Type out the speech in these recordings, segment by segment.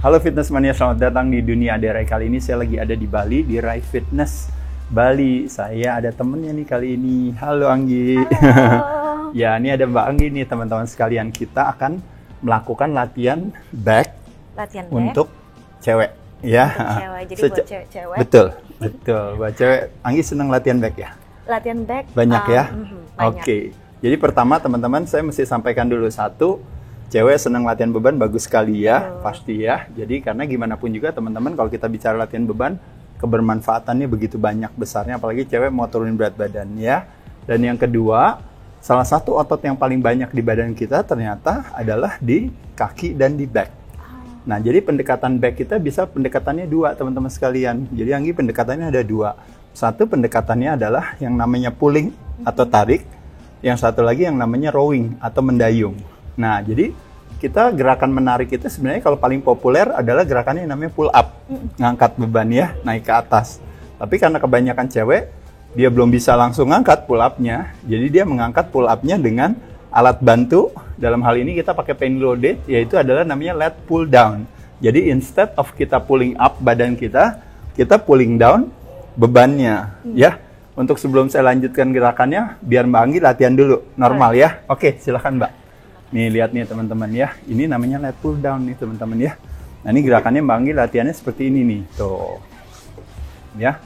Halo Fitness Mania, selamat datang di Dunia Ade. Kali ini saya lagi ada di Bali, di Rai Fitness Bali. Saya ada temennya nih kali ini. Halo Anggi. Halo. Ya, ini ada Mbak Anggi nih teman-teman sekalian. Kita akan melakukan latihan back untuk cewek. Ya. Untuk cewek, jadi buat cewek-cewek. Betul. Buat cewek. Anggi senang latihan back ya? Latihan back banyak ya? Banyak. Oke. Jadi pertama teman-teman saya mesti sampaikan dulu satu. Cewek senang latihan beban, bagus sekali ya, pasti ya. Jadi karena gimana pun juga teman-teman kalau kita bicara latihan beban, kebermanfaatannya begitu banyak besarnya, apalagi cewek mau turunin berat badan ya. Dan yang kedua, salah satu otot yang paling banyak di badan kita ternyata adalah di kaki dan di back. Nah, jadi pendekatan back kita bisa pendekatannya dua teman-teman sekalian. Jadi Anggi pendekatannya ada dua. Satu pendekatannya adalah yang namanya pulling atau tarik. Yang satu lagi yang namanya rowing atau mendayung. Nah, jadi kita gerakan menarik itu sebenarnya kalau paling populer adalah gerakannya yang namanya pull up. Ngangkat beban ya, naik ke atas. Tapi karena kebanyakan cewek, dia belum bisa langsung ngangkat pull up-nya. Jadi dia mengangkat pull up-nya dengan alat bantu. Dalam hal ini kita pakai pain loaded, yaitu adalah namanya lat pull down. Jadi instead of kita pulling up badan kita pulling down bebannya. Ya. Untuk sebelum saya lanjutkan gerakannya, biar Mbak Anggi latihan dulu. Normal ya. Oke, silakan Mbak. Nih lihat nih teman-teman ya, ini namanya lat pull down nih teman-teman ya. Nah ini gerakannya Mbak Anggi latihannya seperti ini nih, tuh. Ya.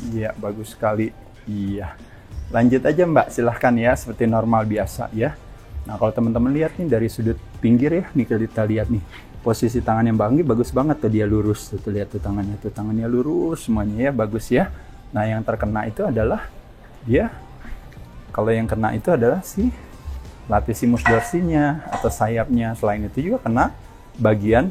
Iya, bagus sekali. Iya. Lanjut aja Mbak, silahkan ya, seperti normal biasa ya. Nah kalau teman-teman lihat nih dari sudut pinggir ya, nih kita lihat nih. Posisi tangannya Mbak Anggi bagus banget tuh, dia lurus. Tuh lihat tuh tangannya lurus semuanya ya, bagus ya. Nah yang terkena itu adalah dia, kalau yang kena itu adalah si latissimus dorsinya atau sayapnya. Selain itu juga kena bagian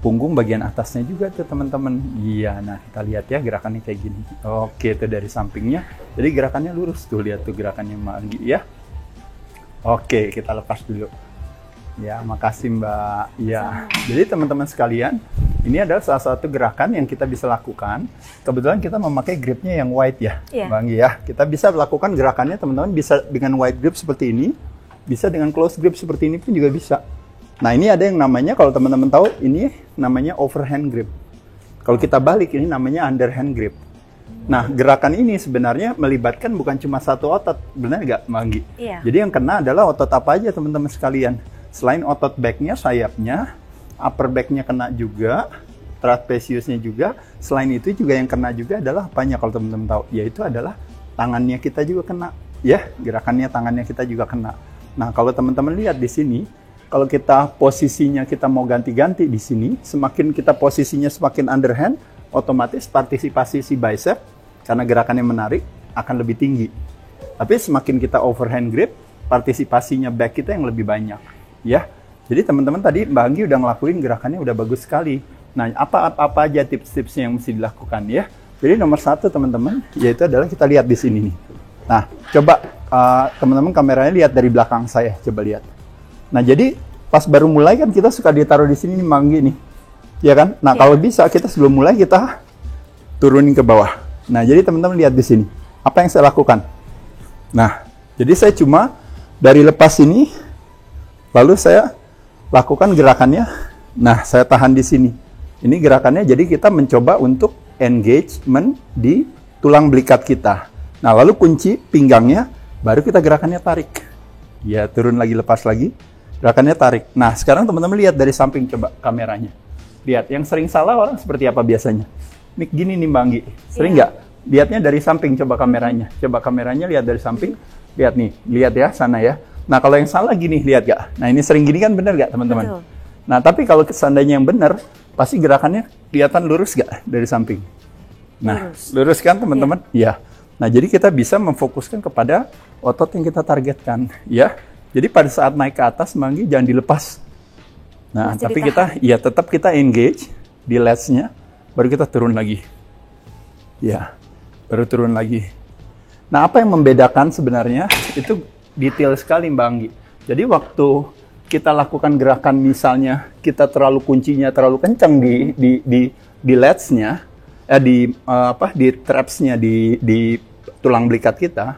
punggung bagian atasnya juga tuh teman-teman. Iya, nah kita lihat ya gerakannya kayak gini. Oke, itu dari sampingnya. Jadi gerakannya lurus tuh, lihat tuh gerakannya Mbak Anggi ya. Oke, kita lepas dulu. Ya, makasih Mbak. Ya, jadi teman-teman sekalian, ini adalah salah satu gerakan yang kita bisa lakukan. Kebetulan kita memakai gripnya yang wide ya, Mbak Anggi ya. Kita bisa lakukan gerakannya teman-teman bisa dengan wide grip seperti ini. Bisa dengan close grip seperti ini pun juga bisa. Nah ini ada yang namanya, kalau teman-teman tahu, ini namanya overhand grip. Kalau kita balik, ini namanya underhand grip. Nah gerakan ini sebenarnya melibatkan bukan cuma satu otot, benar nggak Mbak Anggi? Iya. Jadi yang kena adalah otot apa aja teman-teman sekalian. Selain otot backnya, sayapnya, upper backnya kena juga, trapeziusnya juga. Selain itu juga yang kena juga adalah apanya kalau teman-teman tahu? Yaitu adalah tangannya kita juga kena. Ya, gerakannya tangannya kita juga kena. Nah, kalau teman-teman lihat di sini, kalau kita posisinya kita mau ganti-ganti di sini, semakin kita posisinya semakin underhand, otomatis partisipasi si bicep, karena gerakannya menarik, akan lebih tinggi. Tapi semakin kita overhand grip, partisipasinya back kita yang lebih banyak. Ya, jadi teman-teman tadi Mbak Anggi udah ngelakuin gerakannya udah bagus sekali. Nah, apa aja tips-tipsnya yang mesti dilakukan ya? Jadi nomor satu teman-teman, yaitu adalah kita lihat di sini nih. Nah, coba teman-teman kameranya lihat dari belakang saya, coba lihat. Nah, jadi pas baru mulai kan kita suka ditaruh di sini nih Mbak Anggi nih. Ya kan? Nah, kalau bisa kita sebelum mulai kita turunin ke bawah. Nah, jadi teman-teman lihat di sini. Apa yang saya lakukan? Nah, jadi saya cuma dari lepas ini lalu saya lakukan gerakannya. Nah, saya tahan di sini. Ini gerakannya jadi kita mencoba untuk engagement di tulang belikat kita. Nah, lalu kunci pinggangnya, baru kita gerakannya tarik. Ya, turun lagi, lepas lagi. Gerakannya tarik. Nah, sekarang teman-teman lihat dari samping coba kameranya. Lihat, yang sering salah orang seperti apa biasanya? Nih gini nih Mbak Anggi. Sering nggak? Lihatnya dari samping coba kameranya. Coba kameranya lihat dari samping. Lihat nih, lihat ya sana ya. Nah, kalau yang salah gini, lihat gak? Nah, ini sering gini kan benar gak teman-teman? Nah, tapi kalau seandainya yang benar, pasti gerakannya kelihatan lurus gak dari samping? Nah, lurus kan teman-teman? Iya. Nah, jadi kita bisa memfokuskan kepada otot yang kita targetkan, ya. Jadi pada saat naik ke atas, Mbak Anggi jangan dilepas. Nah, tapi kita, ya tetap kita engage di lats-nya, baru kita turun lagi. Ya, baru turun lagi. Nah, apa yang membedakan sebenarnya itu detail sekali Mbak Anggi. Jadi waktu kita lakukan gerakan misalnya kita terlalu kuncinya terlalu kencang di lats-nya, di traps-nya di tulang belikat kita,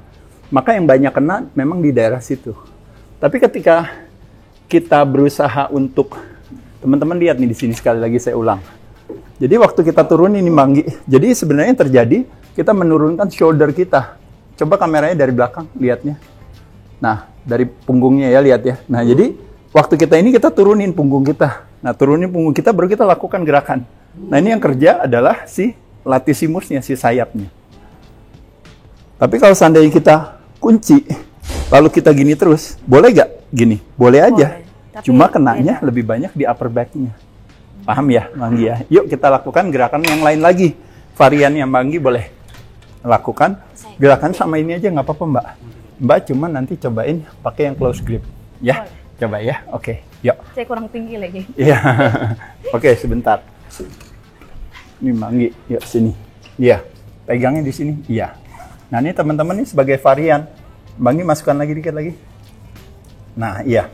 maka yang banyak kena memang di daerah situ. Tapi ketika kita berusaha untuk Teman-teman lihat nih di sini sekali lagi saya ulang. Jadi waktu kita turun ini Banggi, jadi sebenarnya yang terjadi kita menurunkan shoulder kita. Coba kameranya dari belakang lihatnya. Nah, dari punggungnya ya lihat ya. Nah, jadi waktu kita ini kita turunin punggung kita. Nah, turunin punggung kita baru kita lakukan gerakan. Nah, ini yang kerja adalah si latissimusnya, si sayapnya. Tapi kalau seandainya kita kunci, lalu kita gini terus, boleh gak gini? Boleh aja. Boleh. Cuma kenanya lebih banyak di upper back-nya. Paham ya, Banggi ya? Yuk kita lakukan gerakan yang lain lagi. Varian yang Banggi boleh lakukan. Gerakan sama ini aja nggak apa-apa, Mbak. Mbak cuma nanti cobain pakai yang close grip. Ya, coba ya. Oke, yuk. Saya kurang tinggi lagi. Iya. Oke, sebentar. Ini Banggi, yuk sini. Iya, pegangnya di sini. Iya. Nah, ini teman-teman nih sebagai varian. Banggi masukkan lagi dikit lagi. Nah, iya.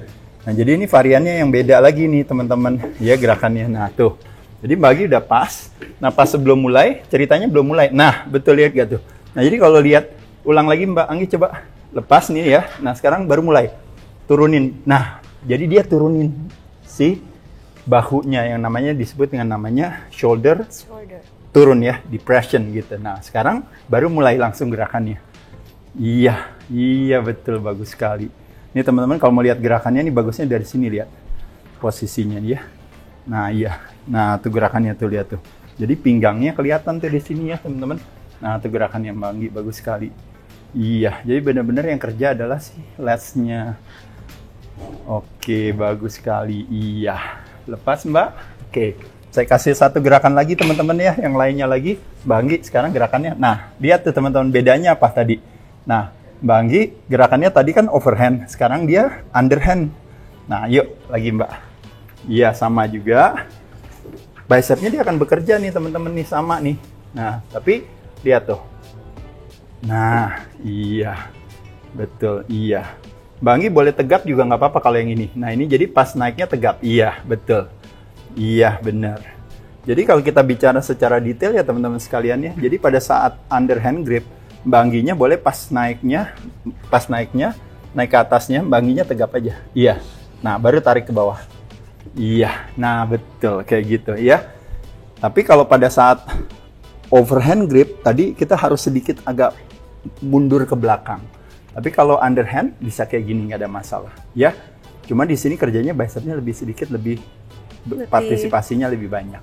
Nah, jadi ini variannya yang beda lagi nih, teman-teman. Ya, gerakannya. Nah, tuh. Jadi Banggi udah pas. Nah, pas sebelum mulai, ceritanya belum mulai. Nah, betul lihat gak tuh? Nah, jadi kalau lihat, ulang lagi Mbak Anggi coba. Lepas nih ya. Nah, sekarang baru mulai. Turunin. Nah, jadi dia turunin si bahunya yang namanya disebut dengan namanya shoulder. Turun ya, depression gitu. Nah, sekarang baru mulai langsung gerakannya. Iya betul, bagus sekali. Ini teman-teman kalau mau lihat gerakannya ini bagusnya dari sini lihat posisinya dia. Nah iya, nah tuh gerakannya tuh lihat tuh. Jadi pinggangnya kelihatan tuh di sini ya teman-teman. Nah tuh gerakannya Banggi bagus sekali. Iya, jadi benar-benar yang kerja adalah si lats-nya. Oke, bagus sekali. Iya, lepas Mbak. Oke, saya kasih satu gerakan lagi teman-teman ya, yang lainnya lagi. Banggi sekarang gerakannya. Nah, lihat tuh teman-teman bedanya apa tadi. Nah, Banggi gerakannya tadi kan overhand, sekarang dia underhand. Nah, yuk lagi Mbak. Iya, sama juga. Bicepnya dia akan bekerja nih teman-teman nih, sama nih. Nah, tapi lihat tuh. Nah, iya. Betul, iya. Banggi boleh tegap juga nggak apa-apa kalau yang ini. Nah, ini jadi pas naiknya tegap. Iya, betul. Iya, benar. Jadi kalau kita bicara secara detail ya teman-teman sekalian ya. Jadi pada saat underhand grip, Bangginya boleh pas naiknya, naik ke atasnya, Bangginya tegap aja. Iya. Nah, baru tarik ke bawah. Iya. Nah, betul. Kayak gitu ya. Tapi kalau pada saat overhand grip, tadi kita harus sedikit agak mundur ke belakang. Tapi kalau underhand, bisa kayak gini, nggak ada masalah. Ya. Cuma di sini kerjanya bicepnya lebih sedikit, lebih partisipasinya lebih banyak.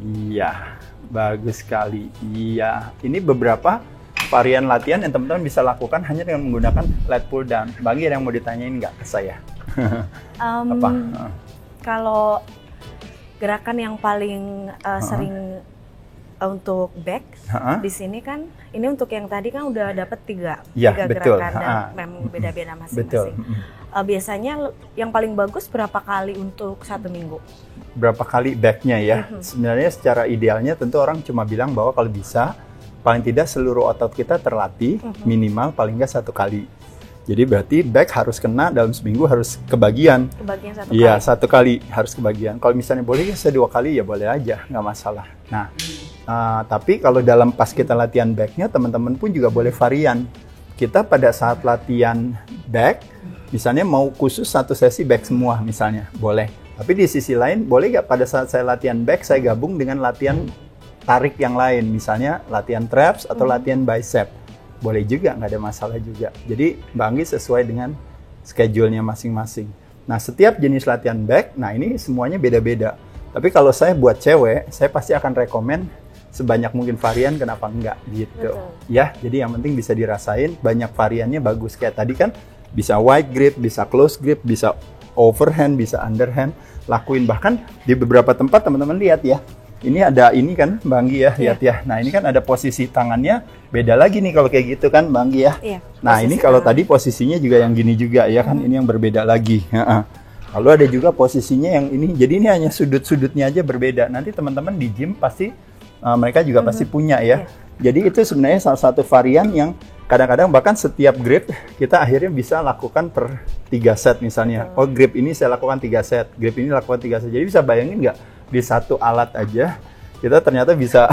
Iya. Bagus sekali. Iya. Ini beberapa varian latihan yang teman-teman bisa lakukan hanya dengan menggunakan lat pull down. Banggi ada yang mau ditanyain nggak ke saya? Apa? Kalau gerakan yang paling sering untuk back di sini kan, ini untuk yang tadi kan udah dapat tiga betul. Gerakan dan memang beda-beda masing-masing. Biasanya yang paling bagus berapa kali untuk satu minggu? Berapa kali backnya ya? Sebenarnya secara idealnya tentu orang cuma bilang bahwa kalau bisa paling tidak seluruh otot kita terlatih minimal paling nggak 1 kali. Jadi berarti back harus kena dalam seminggu, harus kebagian. Kebagian 1 kali? Iya, 1 kali harus kebagian. Kalau misalnya boleh ya 2 kali ya boleh aja, nggak masalah. Nah, tapi kalau dalam pas kita latihan backnya, teman-teman pun juga boleh varian. Kita pada saat latihan back, misalnya mau khusus 1 sesi back semua misalnya, boleh. Tapi di sisi lain, boleh nggak pada saat saya latihan back, saya gabung dengan latihan tarik yang lain. Misalnya latihan traps atau latihan bicep. Boleh juga, nggak ada masalah juga. Jadi Mbak Anggi sesuai dengan schedule-nya masing-masing. Nah, setiap jenis latihan back, nah ini semuanya beda-beda. Tapi kalau saya buat cewek, saya pasti akan rekomen sebanyak mungkin varian, kenapa enggak gitu. Betul. Ya, jadi yang penting bisa dirasain, banyak variannya bagus. Kayak tadi kan, bisa wide grip, bisa close grip, bisa overhand, bisa underhand, lakuin. Bahkan di beberapa tempat teman-teman lihat ya, ini ada ini kan Banggi ya, lihat ya. Nah ini kan ada posisi tangannya, beda lagi nih kalau kayak gitu kan Banggi ya. Nah ini kalau tadi posisinya juga yang gini juga ya kan, ini yang berbeda lagi. Lalu ada juga posisinya yang ini, jadi ini hanya sudut-sudutnya aja berbeda. Nanti teman-teman di gym pasti mereka juga pasti punya ya. Jadi itu sebenarnya salah satu varian yang kadang-kadang bahkan setiap grip kita akhirnya bisa lakukan per 3 set misalnya. Oh grip ini saya lakukan 3 set, grip ini lakukan 3 set. Jadi bisa bayangin nggak di satu alat aja kita ternyata bisa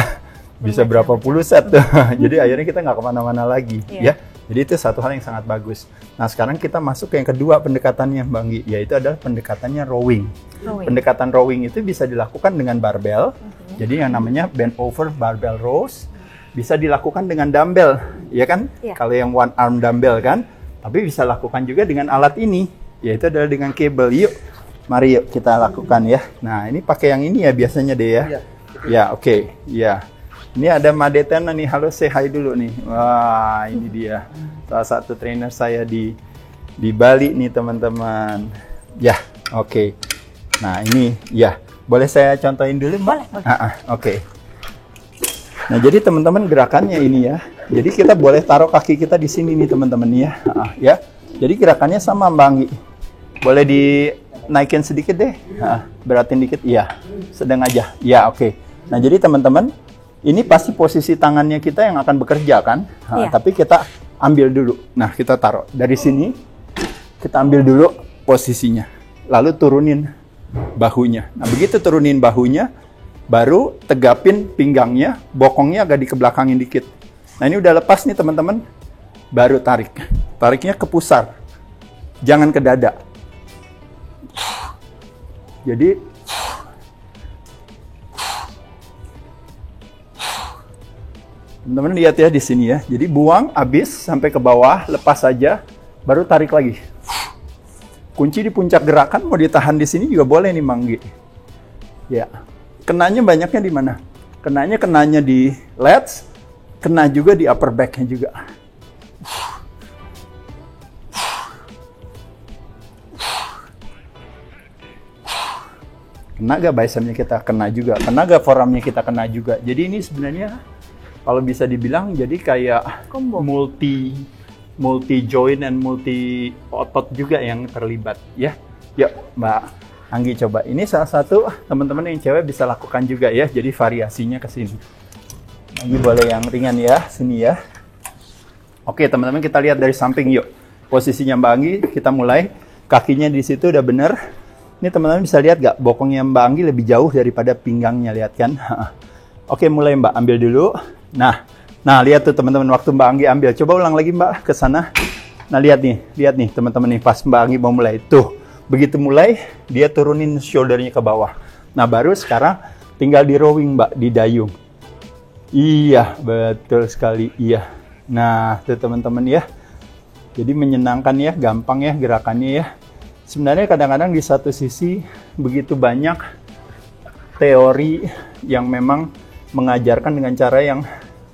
berapa puluh set tuh. Jadi akhirnya kita nggak kemana-mana lagi ya. Jadi itu satu hal yang sangat bagus. Nah sekarang kita masuk ke yang kedua pendekatannya Mbak Anggi, yaitu adalah pendekatannya rowing. Pendekatan rowing itu bisa dilakukan dengan barbel. Jadi yang namanya bend over barbell rows bisa dilakukan dengan dumbbell, ya kan? Kalau yang one arm dumbbell kan, tapi bisa lakukan juga dengan alat ini, yaitu adalah dengan kabel. Yuk, mari yuk kita lakukan ya. Nah ini pakai yang ini ya biasanya deh ya. Ya oke, ya. Ini ada Madetena nih, halo say hi dulu nih. Wah ini dia, salah satu trainer saya di Bali nih teman-teman. Ya oke. Nah ini ya, boleh saya contohin dulu Mbak? Boleh. Oke. Nah jadi teman-teman gerakannya ini ya. Jadi kita boleh taruh kaki kita di sini nih teman-teman ya. Ya. Jadi gerakannya sama Mbak Anggi. Boleh dinaikin sedikit deh. Beratin dikit. Iya. Sedang aja. Ya oke. Nah jadi teman-teman, ini pasti posisi tangannya kita yang akan bekerja kan? Tapi kita ambil dulu. Nah kita taruh dari sini. Kita ambil dulu posisinya. Lalu turunin bahunya. Nah begitu turunin bahunya, baru tegapin pinggangnya, bokongnya agak dikebelakangin dikit. Nah ini udah lepas nih teman-teman, baru tarik. Tariknya ke pusar, jangan ke dada. Jadi teman-teman lihat ya di sini ya. Jadi buang habis sampai ke bawah, lepas saja, baru tarik lagi. Kunci di puncak gerakan, mau ditahan di sini juga boleh nih Manggi. Ya. Kenanya banyaknya di mana? Kenanya di lats, kena juga di upper back-nya juga. Kena gak bicepsnya kita? Kena juga. Kena gak forearmnya kita? Kena juga. Jadi ini sebenarnya kalau bisa dibilang jadi kayak multi joint dan multi otot juga yang terlibat ya. Yuk Mbak Anggi coba. Ini salah satu teman-teman yang cewek bisa lakukan juga ya. Jadi variasinya ke sini. Anggi boleh yang ringan ya, sini ya. Oke teman-teman, kita lihat dari samping yuk. Posisinya Mbak Anggi, kita mulai. Kakinya di situ udah bener. Ini teman-teman bisa lihat gak? Bokongnya Mbak Anggi lebih jauh daripada pinggangnya, lihat kan? Oke mulai Mbak, ambil dulu. Nah lihat tuh teman-teman, waktu Mbak Anggi ambil, coba ulang lagi Mbak ke sana. Nah lihat nih teman-teman nih, pas Mbak Anggi mau mulai tuh, begitu mulai dia turunin shouldernya ke bawah. Nah baru sekarang tinggal di rowing Mbak, di dayung. Iya betul sekali, iya. Nah tuh teman-teman ya, jadi menyenangkan ya, gampang ya gerakannya ya. Sebenarnya kadang-kadang di satu sisi begitu banyak teori yang memang mengajarkan dengan cara yang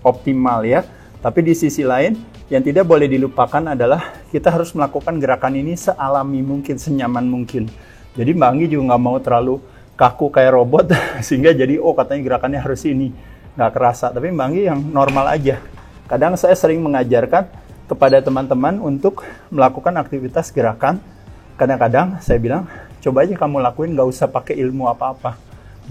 optimal ya. Tapi di sisi lain yang tidak boleh dilupakan adalah kita harus melakukan gerakan ini sealami mungkin, senyaman mungkin. Jadi Mbak Anggi juga nggak mau terlalu kaku kayak robot sehingga jadi katanya gerakannya harus ini, nggak kerasa. Tapi Mbak Anggi yang normal aja. Kadang saya sering mengajarkan kepada teman-teman untuk melakukan aktivitas gerakan. Kadang-kadang saya bilang, coba aja kamu lakuin, nggak usah pakai ilmu apa-apa.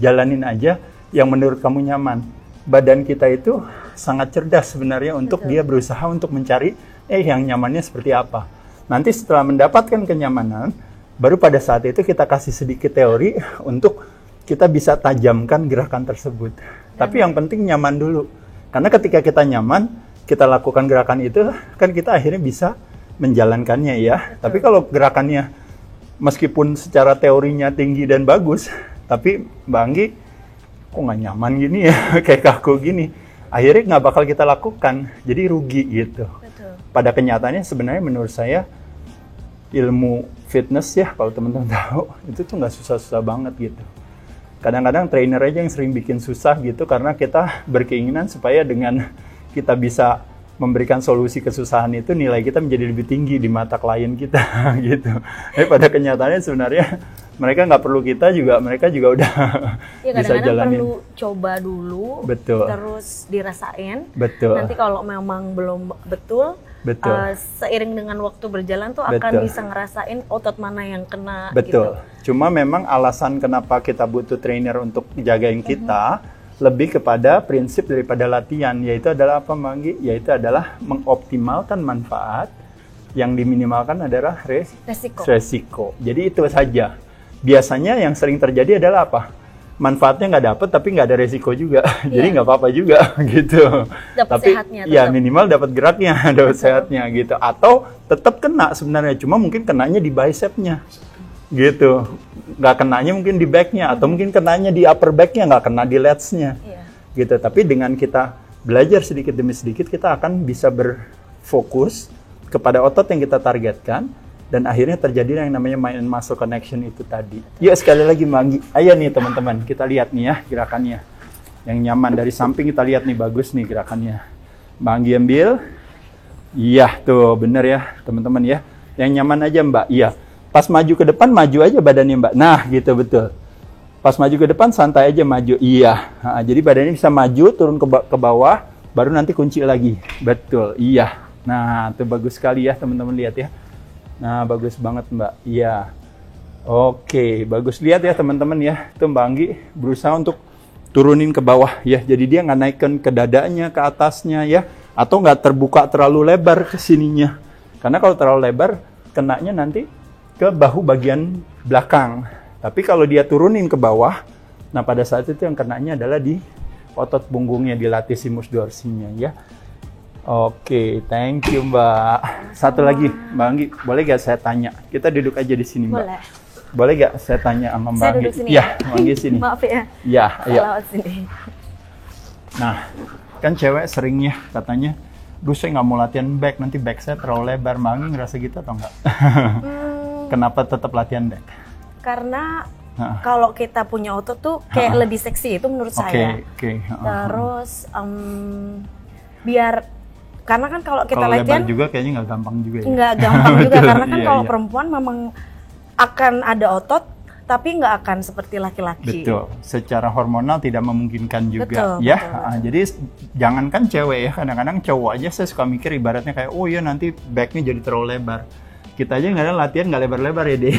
Jalanin aja yang menurut kamu nyaman. Badan kita itu sangat cerdas sebenarnya untuk dia berusaha untuk mencari yang nyamannya seperti apa. Nanti setelah mendapatkan kenyamanan, baru pada saat itu kita kasih sedikit teori untuk kita bisa tajamkan gerakan tersebut. Tapi yang penting nyaman dulu. Karena ketika kita nyaman, kita lakukan gerakan itu, kan kita akhirnya bisa menjalankannya ya. Tapi kalau gerakannya meskipun secara teorinya tinggi dan bagus, tapi Mbak Anggi kok nggak nyaman gini ya, kayak kaku gini, akhirnya nggak bakal kita lakukan, jadi rugi gitu. Betul. Pada kenyataannya sebenarnya menurut saya ilmu fitness ya, kalau teman-teman tahu, itu tuh nggak susah-susah banget gitu. Kadang-kadang trainer aja yang sering bikin susah gitu, karena kita berkeinginan supaya dengan kita bisa memberikan solusi kesusahan itu, nilai kita menjadi lebih tinggi di mata klien kita gitu. Tapi pada kenyataannya sebenarnya mereka nggak perlu kita juga, mereka juga udah ya, bisa jalanin. Perlu coba dulu, betul. Terus dirasain. Betul. Nanti kalau memang belum betul, seiring dengan waktu berjalan tuh akan bisa ngerasain otot mana yang kena. Betul. Gitu. Cuma memang alasan kenapa kita butuh trainer untuk jagain kita lebih kepada prinsip daripada latihan, yaitu adalah apa Mbak Anggi? Yaitu adalah mengoptimalkan manfaat, yang diminimalkan adalah resiko. Jadi itu saja. Biasanya yang sering terjadi adalah apa? manfaatnya nggak dapet tapi nggak ada resiko juga. Jadi nggak apa-apa juga gitu. Tapi sehatnya, ya minimal dapat geraknya, dapat sehatnya gitu. Atau tetap kena sebenarnya, cuma mungkin kenanya di bicepnya gitu. Nggak kenanya mungkin di backnya, atau mungkin kenanya di upper backnya, nggak kena di lats-nya gitu. Tapi dengan kita belajar sedikit demi sedikit, kita akan bisa berfokus kepada otot yang kita targetkan. Dan akhirnya terjadi yang namanya mind and muscle connection itu tadi. Yuk sekali lagi Mbak Anggi. Ayo nih teman-teman, kita lihat nih ya gerakannya. Yang nyaman dari samping kita lihat nih, bagus nih gerakannya. Mbak Anggi ambil. Iya tuh, bener ya teman-teman ya. Yang nyaman aja Mbak, iya. Pas maju ke depan, maju aja badannya Mbak. Nah gitu, betul. Pas maju ke depan, santai aja maju. Iya, nah, jadi badannya bisa maju, turun ke bawah, baru nanti kunci lagi. Betul, iya. Nah tuh bagus sekali ya teman-teman, lihat ya. Nah, bagus banget Mbak. Iya. Oke, bagus. Lihat ya teman-teman ya. Itu Mbak Anggi berusaha untuk turunin ke bawah ya. Jadi dia nggak naikkan ke dadanya, ke atasnya ya. Atau nggak terbuka terlalu lebar ke sininya. Karena kalau terlalu lebar, kenanya nanti ke bahu bagian belakang. Tapi kalau dia turunin ke bawah, nah pada saat itu yang kenanya adalah di otot punggungnya, di latissimus dorsinya ya. Oke, thank you Mbak. Satu lagi, Mbak Anggi, boleh gak saya tanya? Kita duduk aja di sini Mbak. Boleh. Boleh gak saya tanya sama Mbak Anggi? Iya, Mbak Anggi sini. Maaf ya. Iya, iya. Sini. Nah, kan cewek seringnya katanya, duh saya nggak mau latihan back, nanti back saya terlalu lebar. Mbak Anggi ngerasa gitu atau enggak? Kenapa tetap latihan back? Karena kalau kita punya otot tuh kayak lebih seksi, itu menurut saya. Terus biar, karena kan kalau kita latihan lebar juga kayaknya nggak gampang juga ya. Nggak gampang juga karena kan kalau perempuan memang akan ada otot tapi nggak akan seperti laki-laki. Betul. Secara hormonal tidak memungkinkan juga. Betul, ya. betul. Jadi jangankan cewek ya, kadang-kadang cowok aja saya suka mikir ibaratnya kayak, oh ya nanti backnya jadi terlalu lebar. Kita aja nggak ada latihan nggak lebar-lebar ya deh.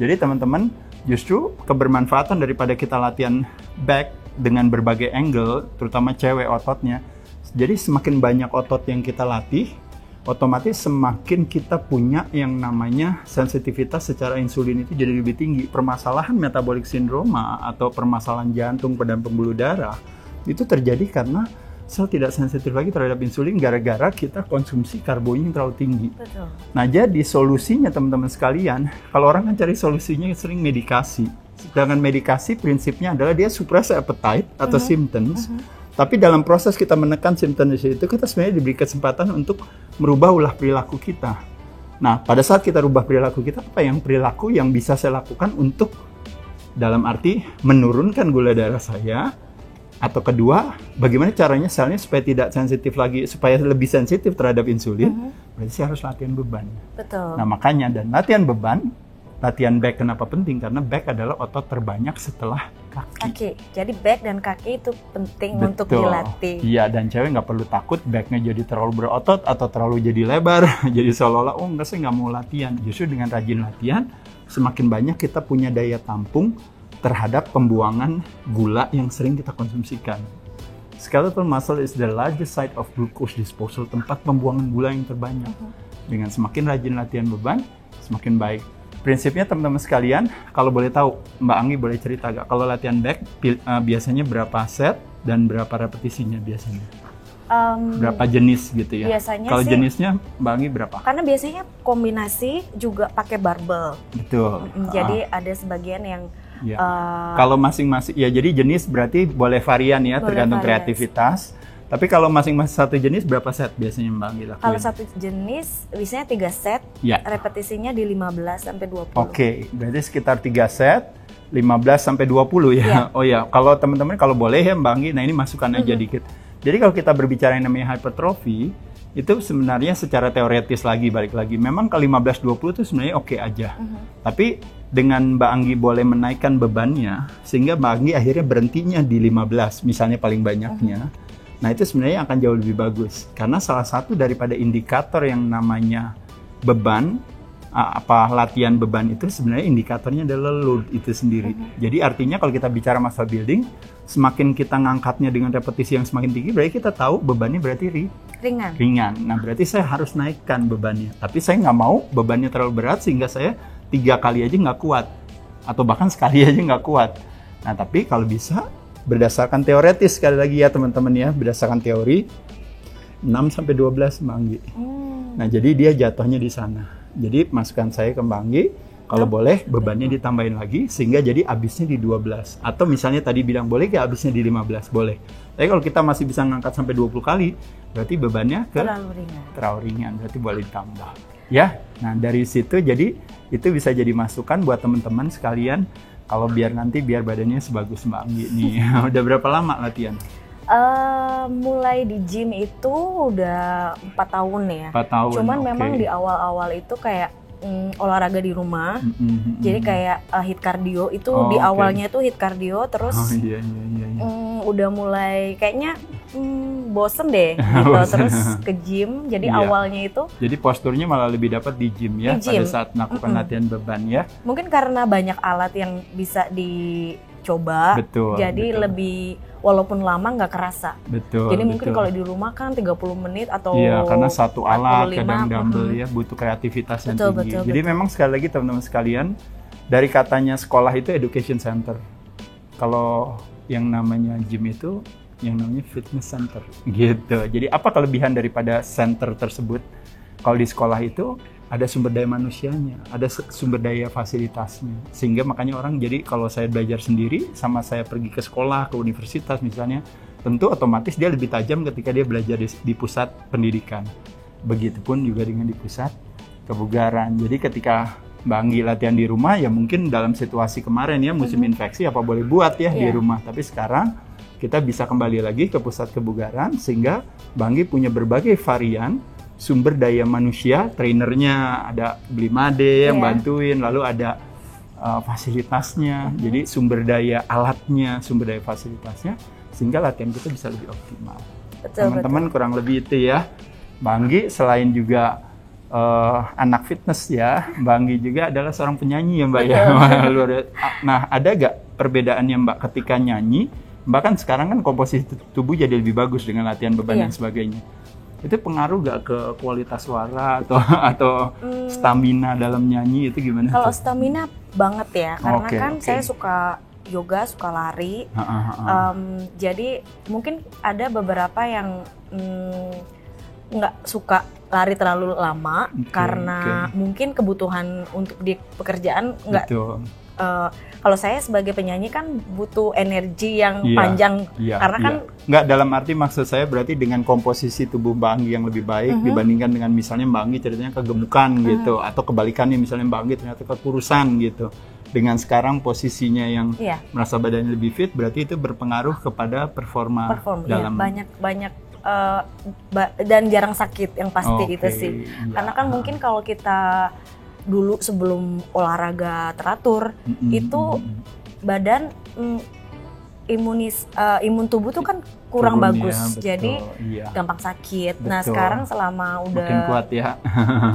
Jadi teman-teman, justru kebermanfaatan daripada kita latihan back dengan berbagai angle, terutama cewek ototnya. Jadi semakin banyak otot yang kita latih, otomatis semakin kita punya yang namanya sensitivitas secara insulin itu jadi lebih tinggi. Permasalahan metabolic syndrome atau permasalahan jantung pada pembuluh darah itu terjadi karena sel tidak sensitif lagi terhadap insulin gara-gara kita konsumsi karbonya yang terlalu tinggi. Betul. Nah jadi solusinya teman-teman sekalian, kalau orang kan cari solusinya sering medikasi. Sedangkan medikasi prinsipnya adalah dia suppress appetite atau symptoms. Tapi dalam proses kita menekan symptoms itu, kita sebenarnya diberi kesempatan untuk merubah ulah perilaku kita. Nah, pada saat kita rubah perilaku kita, apa yang perilaku yang bisa saya lakukan untuk dalam arti menurunkan gula darah saya, atau kedua, bagaimana caranya selnya supaya tidak sensitif lagi, supaya lebih sensitif terhadap insulin, berarti saya harus latihan beban. Betul. Nah, makanya, dan latihan beban, latihan back kenapa penting? Karena back adalah otot terbanyak setelah kaki. Jadi back dan kaki itu penting untuk dilatih. Iya, dan cewek nggak perlu takut backnya jadi terlalu berotot atau terlalu jadi lebar, jadi seolah-olah, oh enggak saya nggak mau latihan. Justru dengan rajin latihan, semakin banyak kita punya daya tampung terhadap pembuangan gula yang sering kita konsumsikan. Skeletal muscle is the largest site of glucose disposal, tempat pembuangan gula yang terbanyak. Dengan semakin rajin latihan beban, semakin baik. Prinsipnya teman-teman sekalian, kalau boleh tahu, Mbak Anggi boleh cerita gak? Kalau latihan back, biasanya berapa set dan berapa repetisinya biasanya? Berapa jenis gitu ya? Biasanya kalau sih, jenisnya Mbak Anggi berapa? Karena biasanya kombinasi juga pakai barbel. Betul. Jadi ada sebagian yang kalau masing-masing, ya jadi jenis berarti boleh varian ya, tergantung kreativitas. Tapi kalau masing-masing satu jenis berapa set biasanya Mbak Anggi lakuin? Kalau satu jenis biasanya 3 set, repetisinya di 15 sampai 20. Oke, berarti sekitar 3 set, 15 sampai 20 ya. Oh ya, kalau teman-teman kalau boleh ya Mbak Anggi, nah ini masukkan aja dikit. Jadi kalau kita berbicara yang namanya hypertrophy, itu sebenarnya secara teoretis balik lagi, memang ke 15-20 itu sebenarnya oke aja. Tapi dengan Mbak Anggi boleh menaikkan bebannya, sehingga Mbak Anggi akhirnya berhentinya di 15, misalnya paling banyaknya. Nah itu sebenarnya akan jauh lebih bagus. Karena salah satu daripada indikator yang namanya beban, latihan beban itu sebenarnya indikatornya adalah load itu sendiri. Jadi artinya kalau kita bicara muscle building, semakin kita ngangkatnya dengan repetisi yang semakin tinggi, berarti kita tahu bebannya berarti ringan. Nah berarti saya harus naikkan bebannya. Tapi saya nggak mau bebannya terlalu berat sehingga saya 3 kali aja nggak kuat. Atau bahkan sekali aja nggak kuat. Nah, tapi kalau bisa berdasarkan teoretis sekali lagi ya teman-teman ya, berdasarkan teori 6-12 Mbak Anggi. Nah, jadi dia jatuhnya di sana. Jadi masukan saya ke Mbak Anggi, kalau boleh bebannya ditambahin lagi sehingga jadi habisnya di 12. Atau misalnya tadi bilang boleh nggak habisnya di 15? Boleh. Tapi kalau kita masih bisa ngangkat sampai 20 kali, berarti bebannya terlalu ringan. Berarti boleh ditambah. Ya, nah dari situ jadi itu bisa jadi masukan buat teman-teman sekalian. Kalau biar badannya sebagus Mbak Anggi nih. Udah berapa lama latihan? Mulai di gym itu udah 4 tahun ya. 4 tahun. Cuman memang di awal-awal itu kayak olahraga di rumah. Jadi kayak hit cardio itu di awalnya tuh hit cardio terus udah mulai kayaknya bosen deh gitu. Terus ke gym. Jadi awalnya itu. Jadi posturnya malah lebih dapat di gym ya pada saat melakukan latihan beban ya. Mungkin karena banyak alat yang bisa dicoba. Jadi lebih walaupun lama nggak kerasa. Jadi mungkin kalau di rumah kan 30 menit atau karena satu alat kadang dumbbell ya butuh kreativitas yang tinggi. Jadi memang sekali lagi teman-teman sekalian, dari katanya sekolah itu education center. Kalau yang namanya gym itu yang namanya fitness center gitu. Jadi apa kelebihan daripada center tersebut? Kalau di sekolah itu ada sumber daya manusianya, ada sumber daya fasilitasnya. Sehingga makanya orang jadi kalau saya belajar sendiri sama saya pergi ke sekolah, ke universitas misalnya, tentu otomatis dia lebih tajam ketika dia belajar di pusat pendidikan. Begitupun juga dengan di pusat kebugaran. Jadi ketika Mbak Anggi latihan di rumah, ya mungkin dalam situasi kemarin ya musim infeksi apa boleh buat ya di rumah. Tapi sekarang kita bisa kembali lagi ke pusat kebugaran sehingga Mbak Anggi punya berbagai varian sumber daya manusia, trainernya ada Blimade yang bantuin, lalu ada fasilitasnya, jadi sumber daya alatnya, sumber daya fasilitasnya, sehingga latihan kita bisa lebih optimal. Teman-teman kurang lebih itu ya. Mbak Anggi selain juga anak fitness ya, Mbak Anggi juga adalah seorang penyanyi ya Mbak ya. Nah, ada gak perbedaannya Mbak ketika nyanyi? Mbak kan sekarang kan komposisi tubuh jadi lebih bagus dengan latihan beban dan sebagainya. Itu pengaruh gak ke kualitas suara atau stamina dalam nyanyi itu gimana? Kalau stamina banget ya, karena kan saya suka yoga, suka lari. Jadi mungkin ada beberapa yang nggak suka lari terlalu lama karena mungkin kebutuhan untuk di pekerjaan nggak. Kalau saya sebagai penyanyi kan butuh energi yang panjang karena kan nggak, dalam arti maksud saya berarti dengan komposisi tubuh Mbak Anggi yang lebih baik dibandingkan dengan misalnya Mbak Anggi ceritanya kegemukan gitu, atau kebalikannya misalnya Mbak Anggi ternyata kekurusan gitu. Dengan sekarang posisinya yang merasa badannya lebih fit, berarti itu berpengaruh kepada performa dalam banyak dan jarang sakit yang pasti itu sih. Karena kan mungkin kalau kita dulu sebelum olahraga teratur itu badan imun tubuh tuh kan kurang bagus, jadi gampang sakit. Nah sekarang selama udah makin kuat ya,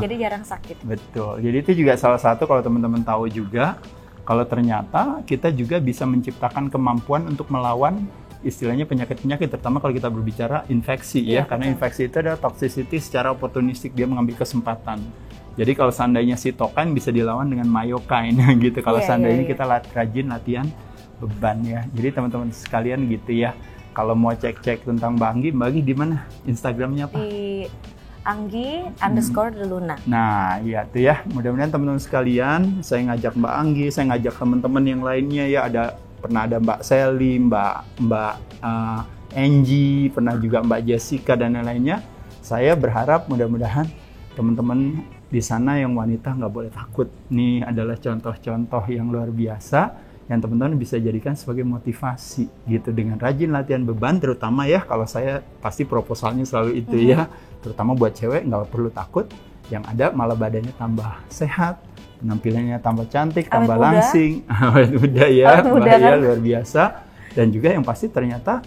jadi jarang sakit. Betul. Jadi itu juga salah satu kalau teman-teman tahu juga, kalau ternyata kita juga bisa menciptakan kemampuan untuk melawan istilahnya penyakit-penyakit, terutama kalau kita berbicara infeksi ya, karena infeksi itu adalah toxicity secara oportunistik, dia mengambil kesempatan. Jadi kalau seandainya sitokin bisa dilawan dengan myokine gitu. Kalau seandainya kita rajin latihan beban ya. Jadi teman-teman sekalian gitu ya. Kalau mau cek-cek tentang Mbak Anggi di mana? Instagramnya apa? Di Anggi_Deluna. Nah, iya tuh ya. Mudah-mudahan teman-teman sekalian, saya ngajak Mbak Anggi, saya ngajak teman-teman yang lainnya ya. Pernah ada Mbak Sally, Mbak Angie, pernah juga Mbak Jessica dan lain-lainnya. Saya berharap mudah-mudahan teman-teman di sana yang wanita nggak boleh takut. Ini adalah contoh-contoh yang luar biasa yang teman-teman bisa jadikan sebagai motivasi gitu, dengan rajin latihan beban, terutama ya kalau saya pasti proposalnya selalu itu ya, terutama buat cewek nggak perlu takut, yang ada malah badannya tambah sehat, penampilannya tambah cantik, tambah langsing, muda ya, bahaya luar biasa, dan juga yang pasti ternyata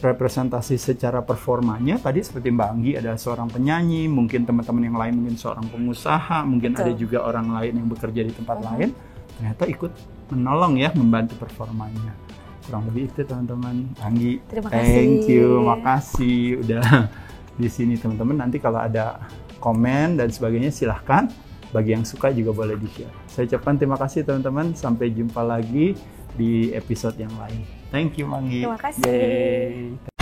representasi secara performanya tadi seperti Mbak Anggi ada seorang penyanyi, mungkin teman-teman yang lain mungkin seorang pengusaha, mungkin ada juga orang lain yang bekerja di tempat lain, ternyata ikut menolong ya, membantu performanya. Kurang lebih itu teman-teman. Anggi, terima kasih. Thank you, makasih udah di sini teman-teman. Nanti kalau ada komen dan sebagainya silahkan. Bagi yang suka juga boleh di-share. Saya ucapkan terima kasih teman-teman. Sampai jumpa lagi di episode yang lain. Thank you, Manggi. Terima kasih. Yeay.